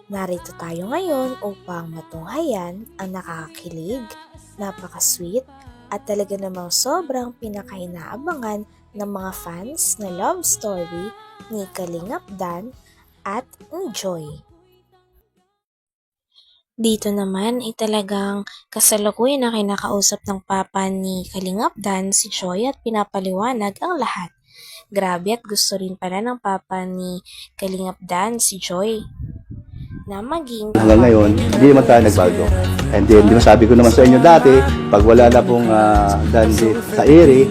Narito tayo ngayon upang matunghayan ang nakakakilig, napaka-sweet at talaga namang sobrang pinakainaabangan ng mga fans na love story ni Kalingap Dan at ni Joy. Dito naman ay talagang kasalukuyan na kinakausap ng papa ni Kalingap Dan si Joy at pinapaliwanag ang lahat. Grabe at gusto rin pala ng papa ni Kalingap Dan si Joy na maging hanggang ngayon, hindi naman tayo nagbago. And then, di ba sabi ko naman sa inyo dati, pag wala na pong dandy sa ere,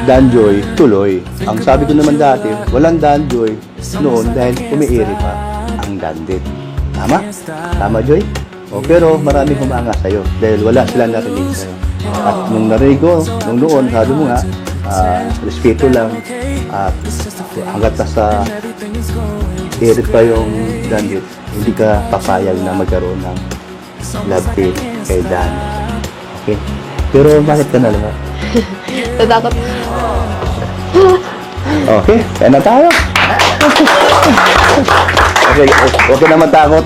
danjoy, tuloy. Ang sabi ko naman dati, walang danjoy noon dahil umiiri pa ang dandit. Tama? Tama, Joy? O, pero maraming humanga sa'yo dahil wala silang narinig sa'yo. At nung narinig ko, nung noon, sabi mo nga, respeto lang at hanggat sa ere pa yung dandit, hindi ka papayag na magkaroon ng love team kay Dan. Okay? Pero bakit ka nalala? Tatakot. Okay, kaya na tayo. Okay, huwag ka naman takot.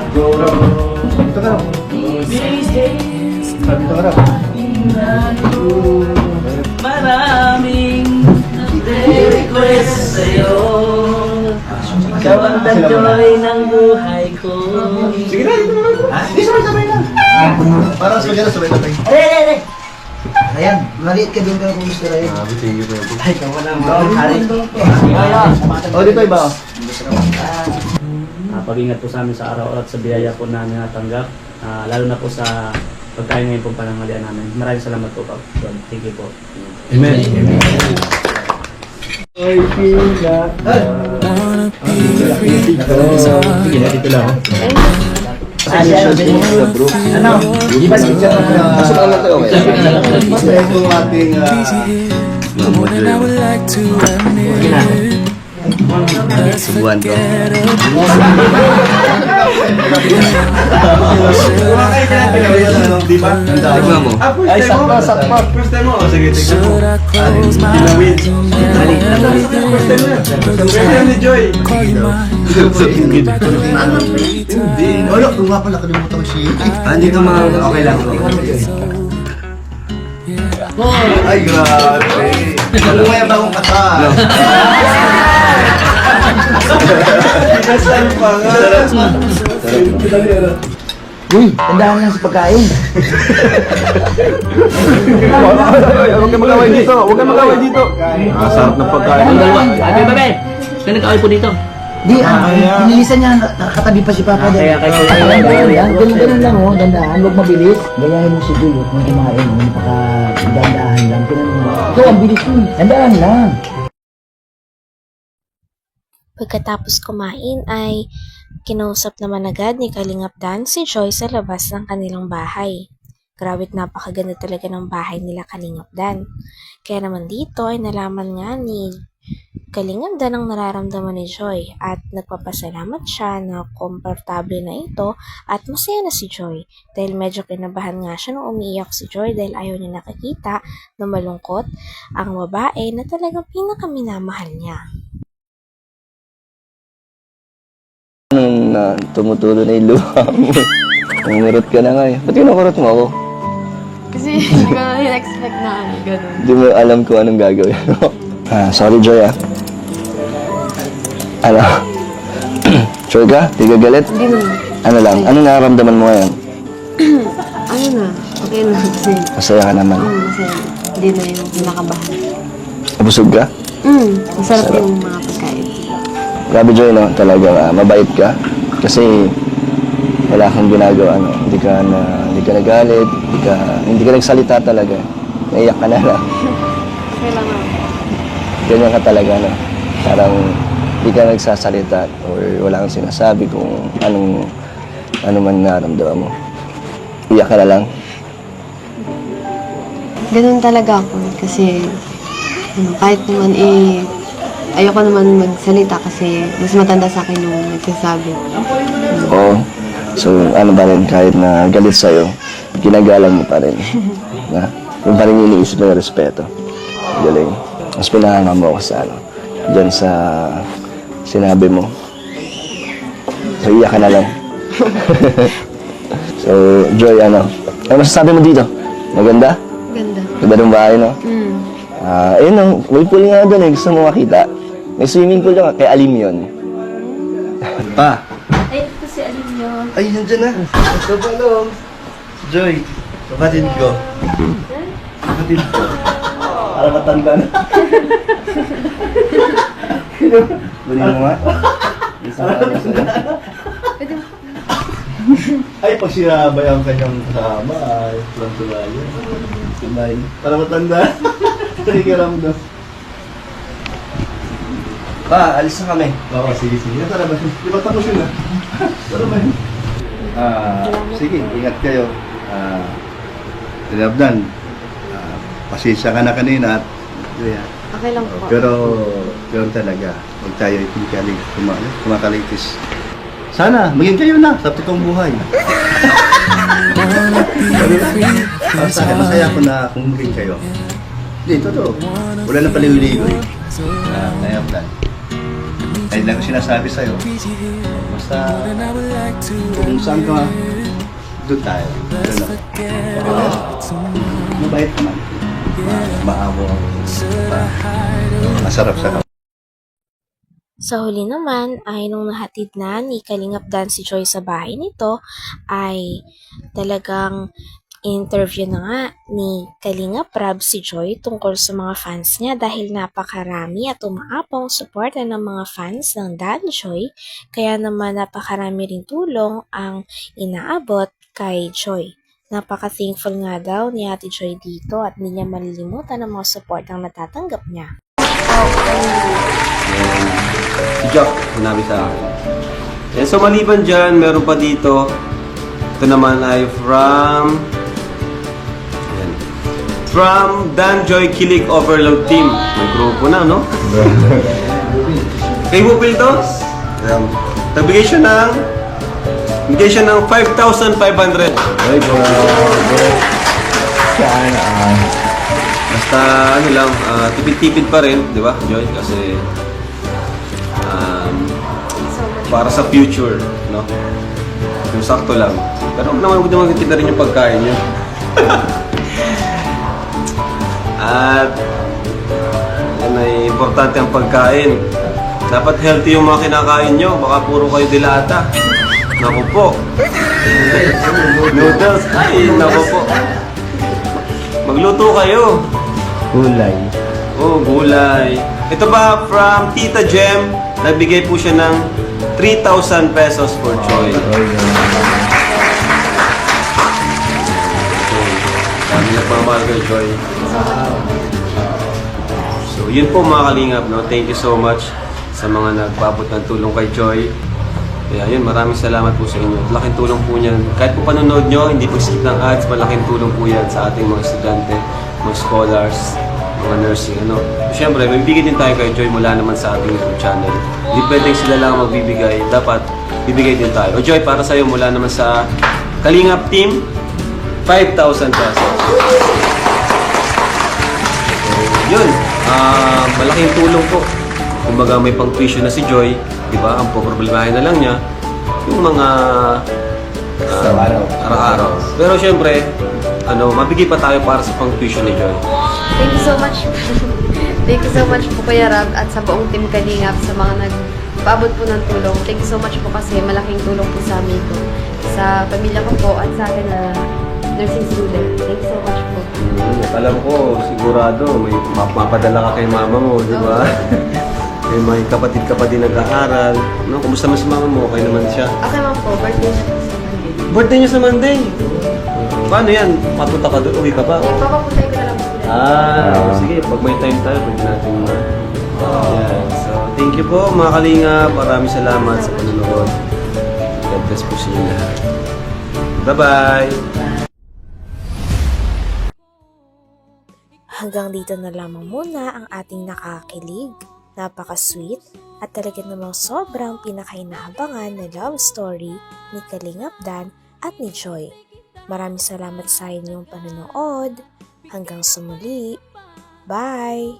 Dito ka. Dito ka. Maraming request sa'yo. Ikaw ang danjoy ng buhay ko. Sige na, dito na. Hindi, sabay-sabay na. Parang sabay-sabay. Aray! Ayan, maliit ka din ka kung gusto rin. Ay, kawa na mga hari. O, dito iba. Pag-ingat po sa amin sa araw-araw at sa biyaya po namin natanggap, lalo na po sa pagkain ngayon pong panangalian namin. Maraming salamat po, Pao. Thank you po. Amen. Amen. Ay, pila. Sige na, dito lang. Ano? Di ba si Jack? Pasok lang natin, okay? Pasok lang itong ating subuhan ko. Di ba? Tignan mo. Ay, sakto. First time mo? Sige, tignan mo. Kilawin. First time ni Joy. Hindi. Wala, kung nga pala kalimutan ko siya. Andito mga okay lang. Ay, grabe. Lumaya ba akong kata? Kasal pa nga. Uy, tandaan lang sa pagkain. Huwag kang mag-away dito. Huwag kang mag-away dito. Masarap ng pagkain. Ate, bagay! Saan nag-away po dito? Di, inilisan niya, nakatabi pa si Papa din. Ganun lang oh, dandaan, huwag mabilis. Gayahin mo si Jul, huwag mong kumain, napaka-dandahan lang. Ito, ang bilis mo, dandaan lang. Pagkatapos kumain ay kinausap naman agad ni Kalingap Dan si Joy sa labas ng kanilang bahay. Grabe't napakaganda talaga ng bahay nila Kalingap Dan. Kaya naman dito ay nalaman nga ni Kalingap Dan ang nararamdaman ni Joy at nagpapasalamat siya na komportable na ito at masaya na si Joy dahil medyo kinabahan nga siya nung umiiyak si Joy dahil ayaw niya nakikita na malungkot ang babae na talagang pinakaminamahal niya. Nung tumutulo na yung luha mo. Nangunurot ka na nga eh. Ba't kinukurot mo ako? Kasi hindi ko na in-expect na gano'n. Hindi mo alam kung anong gagawin mo. Sorry Joy ah. Ano? Sure ka? Di ka galit? Hindi naman. Ano lang? Anong nararamdaman mo ngayon? Ano na, okay na kasi Masaya ka naman. masaya. Hindi na yung kinakabahan. Nabusog ka? Masarap yung mga pagkain. Grabe Joy no? Talaga mabait ka. Kasi wala kang ginagawa no? Hindi ka nagalit, hindi ka nagsalita talaga. Naiyak ka na lang. Okay lang naman. Ganyan ka talaga, no? Parang hindi ka nagsasalita or wala kang sinasabi kung ano man naramdaman mo. Iyak ka na lang. Ganun talaga ako kasi kahit naman ayoko naman magsalita kasi mas matanda sa akin yung nagsasabi. Oo. So, ano ba rin, kahit na galit sa'yo, ginagalang mo pa rin. Na? Yung pa rin iniisip mo yung respeto. Galing. Mas pinahanga mo ako sa dyan sa sinabi mo So, iyak ka na lang. So, Joy, ano masasabi mo dito? Maganda? Ganda. Ganda ng bahay, no? Ayun, may pool nga doon eh. Gusto mo makita? May swimming pool doon, kay Alim yun. Pa, Ay, ito si Alim yun. ay, nandiyan na. Ito ba, no? Joy, kapatid ko. Kapatid ko. Para matanda na. Kunin mo nga. Ay, pag sinabay ang kanyang kasama, ay, tulang-tula yun. Tunay. Para matanda. Nakikiramdam. Pa, alis na kami. Oo, sige. Tara ba? Di ba tapos yun, ha? Tara ba yun? Sige, ingat kayo. Tinabdan. Pasensya ka na kanina at Okay lang po. pero talaga, huwag tayo kumakalitis. Sana, maging kayo na sa totoong buhay. Para sa akin, masaya ako na kung maging kayo. Hindi, totoo. Wala na paliwiligoy. Tinabdan. Kahit lang ko sinasabi sa'yo. Basta, kung saan ka, doon tayo. Mabait naman. Maamo. Masarap sa kapatid. Sa huli naman ay nung nahatid na ni Kalingap Dan si Joy sa bahay nito ay talagang interview na nga ni Kalingap Rab si Joy tungkol sa mga fans niya dahil napakarami at umaapong suporta ng mga fans ng Dan Joy kaya naman napakarami rin tulong ang inaabot kay Joy. Napaka-thankful nga daw ni Ate Joy dito at hindi niya malilimutan ang mga support ang natatanggap niya. Si Jock, sinabi sa akin. And so maliban dyan, meron pa dito. Ito naman ay from Dan Joy Kilig Overload Team. May grupo na, no? Kay Wupil to, nagbigay siya ng 5,500. Ay, sana. Basta ano lang, tipid-tipid pa rin, di ba, Joy? Kasi para sa future, no? Yung sakto lang. Pero huwag naman kita rin yung pagkain niyo. At yan ay importante ang pagkain. Dapat healthy yung mga kinakain nyo. Baka puro kayo dilata. Naku po. Noodles. Ay, naku po. Magluto kayo. Gulay. Oh, gulay. Ito ba from Tita Jem? Nagbigay po siya ng 3,000 pesos for Joy. Kami nagmamahal kay Joy. So, yun po mga kalingap, no? Thank you so much sa mga nagpabot ng tulong kay Joy. Kaya yun, maraming salamat po sa inyo. Laking tulong po niyan. Kahit po panonood nyo, hindi po skip ng ads, malaking tulong po yan sa ating mga estudyante, mga scholars, mga nursing, ano. So, syempre, may bibigay din tayo kay Joy mula naman sa ating YouTube channel. Hindi pwedeng sila lang magbibigay, dapat bibigay din tayo. O Joy, para sa'yo mula naman sa Kalingap Team, 5,000 pesos. So, yun, malaking tulong po. Kumbaga may pang-tuition na si Joy, di ba? Ang problemahin na lang niya, yung mga araw-araw. Pero syempre, mabigay pa tayo para sa pang-tuition ni Joy. Thank you so much. Thank you so much po Kuya Rab at sa buong team Kalingap sa mga nagpaabot po ng tulong. Thank you so much po kasi malaking tulong po sa amin po. Sa pamilya ko po at sa akin na nursing student. Thank you so much po. Alam ko, sigurado, may mapadala ka kay mama mo, di ba? May mga kapatid-kapatid nag-aaral. No? Kumusta man si mama mo? Okay naman siya. Okay ma'am po, birthday siya po sa Monday. Birthday niya sa Monday. Paano yan? Papunta ka doon? Uwi ka ba? Papapuntay ko na lang po. Sige. Pag may time tayo, pwede natin yan. So, thank you po mga Kalingap. Maraming salamat sa panonood. God bless po sa inyo lahat. Bye-bye! Hanggang dito na lamang muna ang ating nakakilig, napaka-sweet at talaga namang sobrang pinakainaabangan na love story ni Kalingap Dan at ni Joy. Maraming salamat sa inyong panonood. Hanggang sa muli. Bye!